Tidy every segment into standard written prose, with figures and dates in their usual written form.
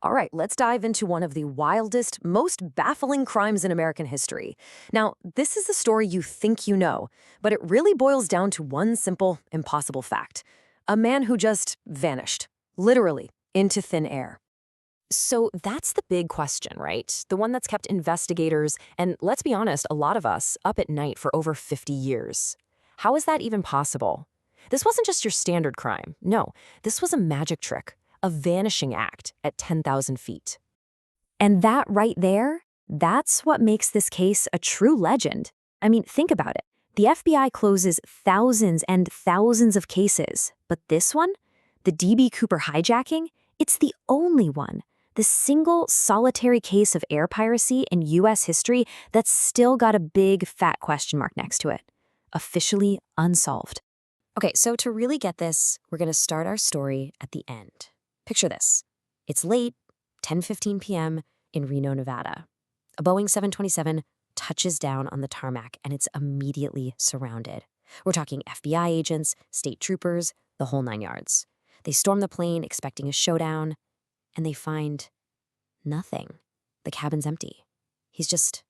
All right, let's dive into one of the wildest, most baffling crimes in American history. Now, this is a story you think you know, but it really boils down to one simple, impossible fact. A man who just vanished, literally, into thin air. So that's the big question, right? The one that's kept investigators, and let's be honest, a lot of us, up at night for over 50 years. How is that even possible? This wasn't just your standard crime. No, this was a magic trick, a vanishing act at 10,000 feet. And that right there, that's what makes this case a true legend. I mean, think about it. The FBI closes thousands and thousands of cases, but this one, the D.B. Cooper hijacking, it's the only one. The single solitary case of air piracy in U.S. history that's still got a big fat question mark next to it. Officially unsolved. Okay, so to really get this, we're going to start our story at the end. Picture this. It's late, 10:15 p.m. in Reno, Nevada. A Boeing 727 touches down on the tarmac and it's immediately surrounded. We're talking FBI agents, state troopers, the whole nine yards. They storm the plane expecting a showdown, and they find nothing. The cabin's empty. He's just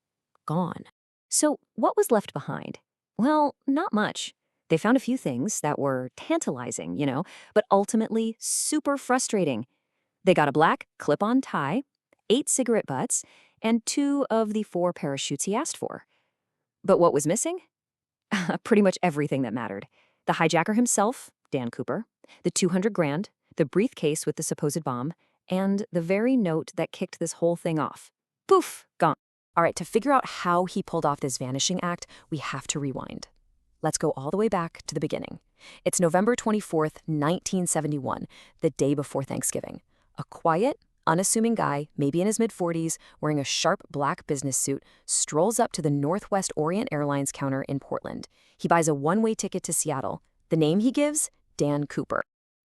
gone. So what was left behind? Well, not much. They found a few things that were tantalizing, but ultimately super frustrating. They got a black clip-on tie, 8 cigarette butts, and 2 of the 4 parachutes he asked for. But what was missing? Pretty much everything that mattered. The hijacker himself, Dan Cooper, the 200 grand, the briefcase with the supposed bomb, and the very note that kicked this whole thing off. Poof, gone. All right, to figure out how he pulled off this vanishing act, we have to rewind. Let's go all the way back to the beginning. It's November 24th, 1971, the day before Thanksgiving. A quiet, unassuming guy, maybe in his mid-40s, wearing a sharp black business suit, strolls up to the Northwest Orient Airlines counter in Portland. He buys a one-way ticket to Seattle. The name he gives? Dan Cooper.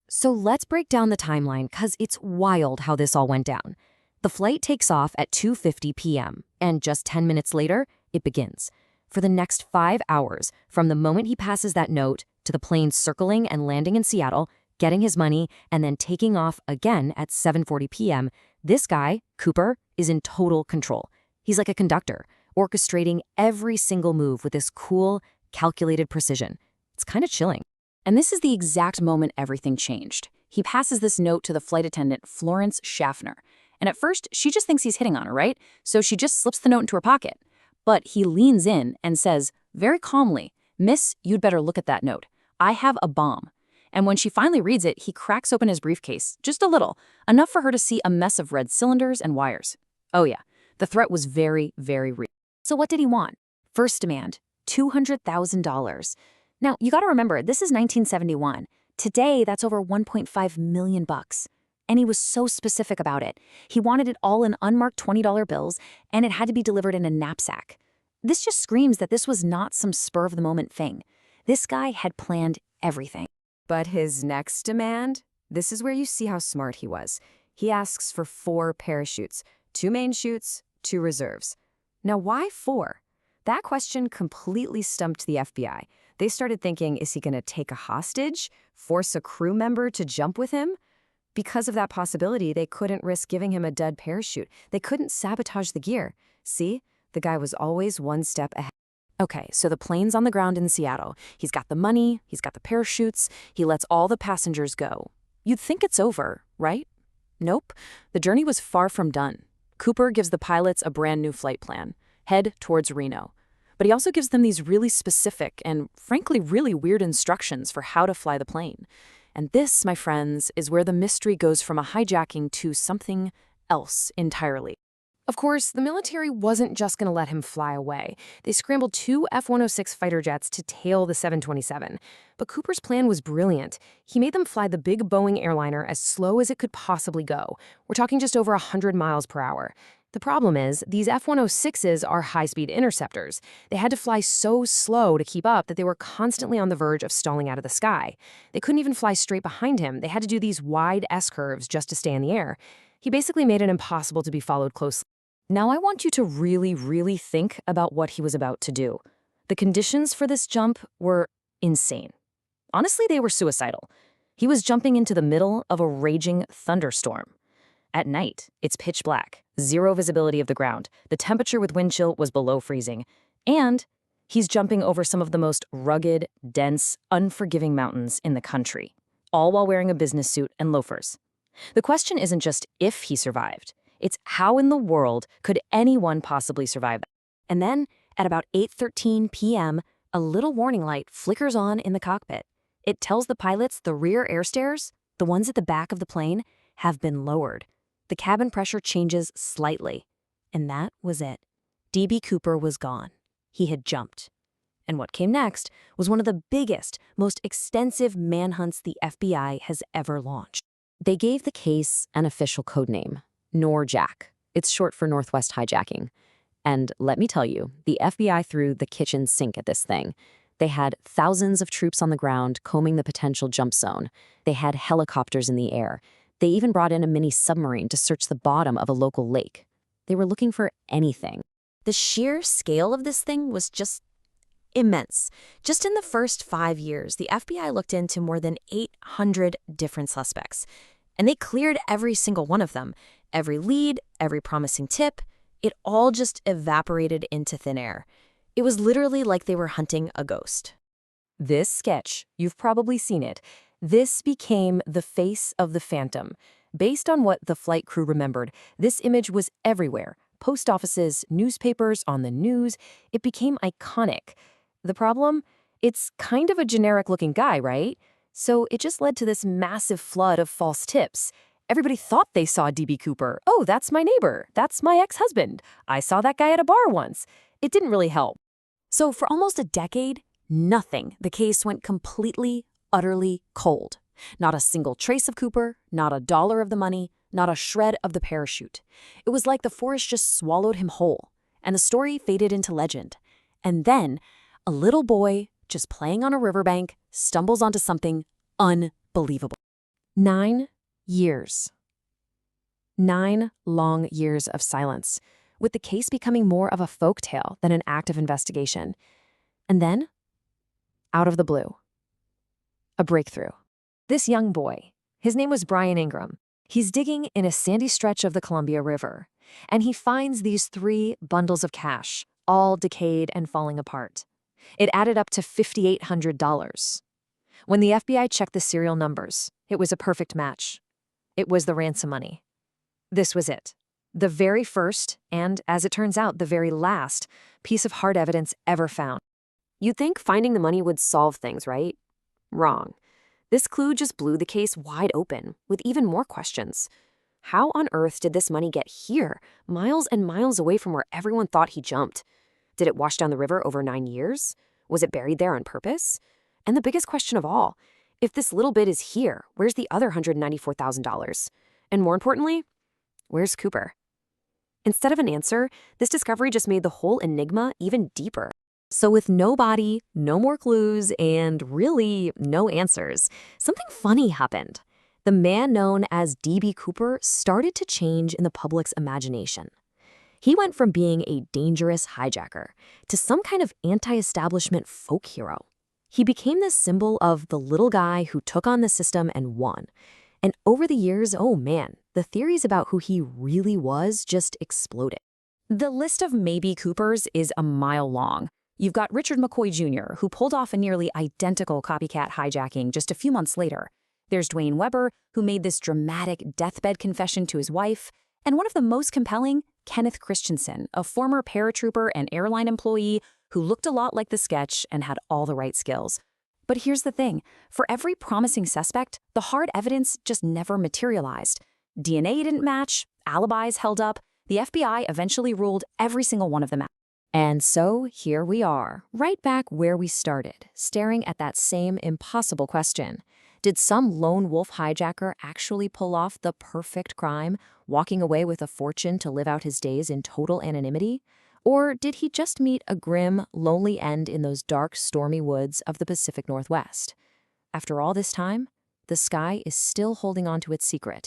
So let's break down the timeline, because it's wild how this all went down. The flight takes off at 2:50 p.m., and just 10 minutes later, it begins. For the next 5 hours, from the moment he passes that note to the plane circling and landing in Seattle, getting his money, and then taking off again at 7:40 p.m., this guy, Cooper, is in total control. He's like a conductor, orchestrating every single move with this cool, calculated precision. It's kind of chilling. And this is the exact moment everything changed. He passes this note to the flight attendant, Florence Schaffner. And at first, she just thinks he's hitting on her, right? So she just slips the note into her pocket. But he leans in and says, very calmly, "Miss, you'd better look at that note. I have a bomb." And when she finally reads it, he cracks open his briefcase, just a little, enough for her to see a mess of red cylinders and wires. Oh yeah, the threat was very, very real. So what did he want? First demand, $200,000. Now, you gotta remember, this is 1971. Today, that's over 1.5 million bucks. And he was so specific about it. He wanted it all in unmarked $20 bills, and it had to be delivered in a knapsack. This just screams that this was not some spur-of-the-moment thing. This guy had planned everything. But his next demand? This is where you see how smart he was. He asks for 4 parachutes, 2 main chutes, 2 reserves. Now, why 4? That question completely stumped the FBI. They started thinking, is he going to take a hostage? Force a crew member to jump with him? Because of that possibility, they couldn't risk giving him a dead parachute. They couldn't sabotage the gear. See? The guy was always one step ahead. Okay, so the plane's on the ground in Seattle. He's got the money, he's got the parachutes, he lets all the passengers go. You'd think it's over, right? Nope. The journey was far from done. Cooper gives the pilots a brand new flight plan. Head towards Reno. But he also gives them these really specific and, frankly, really weird instructions for how to fly the plane. And this, my friends, is where the mystery goes from a hijacking to something else entirely. Of course, the military wasn't just going to let him fly away. They scrambled 2 F-106 fighter jets to tail the 727. But Cooper's plan was brilliant. He made them fly the big Boeing airliner as slow as it could possibly go. We're talking just over 100 miles per hour. The problem is, these F-106s are high-speed interceptors. They had to fly so slow to keep up that they were constantly on the verge of stalling out of the sky. They couldn't even fly straight behind him. They had to do these wide S-curves just to stay in the air. He basically made it impossible to be followed closely. Now I want you to really, really think about what he was about to do. The conditions for this jump were insane. Honestly, they were suicidal. He was jumping into the middle of a raging thunderstorm. At night, it's pitch black, zero visibility of the ground. The temperature with wind chill was below freezing. And he's jumping over some of the most rugged, dense, unforgiving mountains in the country, all while wearing a business suit and loafers. The question isn't just if he survived, it's how in the world could anyone possibly survive that? And then, at about 8:13 p.m., a little warning light flickers on in the cockpit. It tells the pilots the rear air stairs, the ones at the back of the plane, have been lowered. The cabin pressure changes slightly. And that was it. D.B. Cooper was gone. He had jumped. And what came next was one of the biggest, most extensive manhunts the FBI has ever launched. They gave the case an official codename, NORJAC. It's short for Northwest Hijacking. And let me tell you, the FBI threw the kitchen sink at this thing. They had thousands of troops on the ground combing the potential jump zone. They had helicopters in the air. They even brought in a mini submarine to search the bottom of a local lake. They were looking for anything. The sheer scale of this thing was just immense. Just in the first 5 years, the FBI looked into more than 800 different suspects. And they cleared every single one of them. Every lead, every promising tip, it all just evaporated into thin air. It was literally like they were hunting a ghost. This sketch, you've probably seen it. This became the face of the Phantom. Based on what the flight crew remembered, this image was everywhere. Post offices, newspapers, on the news. It became iconic. The problem? It's kind of a generic-looking guy, right? So it just led to this massive flood of false tips. Everybody thought they saw D.B. Cooper. Oh, that's my neighbor. That's my ex-husband. I saw that guy at a bar once. It didn't really help. So for almost a decade, nothing. The case went completely, utterly cold. Not a single trace of Cooper, not a dollar of the money, not a shred of the parachute. It was like the forest just swallowed him whole, and the story faded into legend. And then, a little boy, just playing on a riverbank, stumbles onto something unbelievable. 9 years. 9 long years of silence, with the case becoming more of a folktale than an active investigation. And then, out of the blue, a breakthrough. This young boy, his name was Brian Ingram. He's digging in a sandy stretch of the Columbia River, and he finds these 3 bundles of cash, all decayed and falling apart. It added up to $5,800. When the FBI checked the serial numbers, it was a perfect match. It was the ransom money. This was it. The very first, and as it turns out, the very last, piece of hard evidence ever found. You'd think finding the money would solve things, right? Wrong. This clue just blew the case wide open, with even more questions. How on earth did this money get here, miles and miles away from where everyone thought he jumped? Did it wash down the river over 9 years? Was it buried there on purpose? And the biggest question of all, if this little bit is here, where's the other $194,000? And more importantly, where's Cooper? Instead of an answer, this discovery just made the whole enigma even deeper. So with no body, no more clues, and really no answers, something funny happened. The man known as D.B. Cooper started to change in the public's imagination. He went from being a dangerous hijacker to some kind of anti-establishment folk hero. He became this symbol of the little guy who took on the system and won. And over the years, oh man, the theories about who he really was just exploded. The list of maybe Coopers is a mile long. You've got Richard McCoy Jr., who pulled off a nearly identical copycat hijacking just a few months later. There's Dwayne Webber, who made this dramatic deathbed confession to his wife. And one of the most compelling, Kenneth Christensen, a former paratrooper and airline employee who looked a lot like the sketch and had all the right skills. But here's the thing. For every promising suspect, the hard evidence just never materialized. DNA didn't match, alibis held up. The FBI eventually ruled every single one of them out. And so here we are, right back where we started, staring at that same impossible question. Did some lone wolf hijacker actually pull off the perfect crime, walking away with a fortune to live out his days in total anonymity? Or did he just meet a grim, lonely end in those dark, stormy woods of the Pacific Northwest? After all this time, the sky is still holding on to its secret.